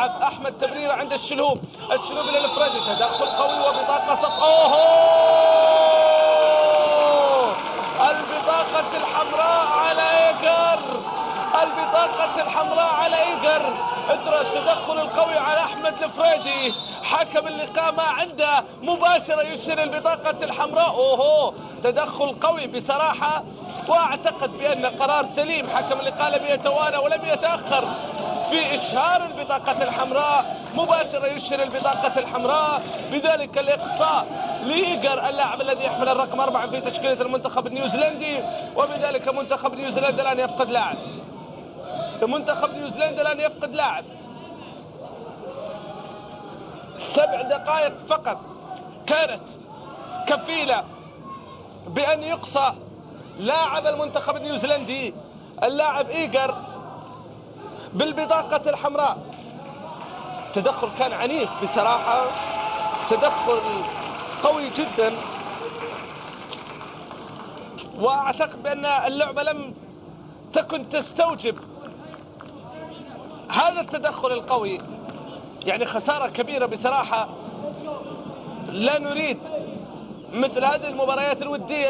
الملعب. أحمد تمريرة عند الشلهوب إلى الفريدي، تدخل قوي وبطاقة البطاقة الحمراء على إيجر، البطاقة الحمراء على إيجر إثر التدخل القوي على أحمد الفريدي. حكم اللقاء ما عنده مباشرة يشير البطاقة الحمراء. تدخل قوي بصراحة، وأعتقد بأن قرار سليم. حكم اللقاء لم يتوانى ولم يتأخر في إشهار البطاقة الحمراء، مباشرة يشير البطاقة الحمراء. بذلك الإقصاء لإيجر اللاعب الذي يحمل الرقم 4 في تشكيلة المنتخب النيوزيلندي، وبذلك منتخب نيوزيلندا الآن يفقد لاعب. منتخب نيوزيلندا الآن يفقد لاعب. 7 دقائق فقط كانت كفيلة بأن يقصى لاعب المنتخب النيوزيلندي اللاعب إيجر بالبطاقة الحمراء. تدخل كان عنيف بصراحة، تدخل قوي جدا، وأعتقد بأن اللعبة لم تكن تستوجب هذا التدخل القوي. يعني خسارة كبيرة بصراحة. لا نريد مثل هذه المباريات الودية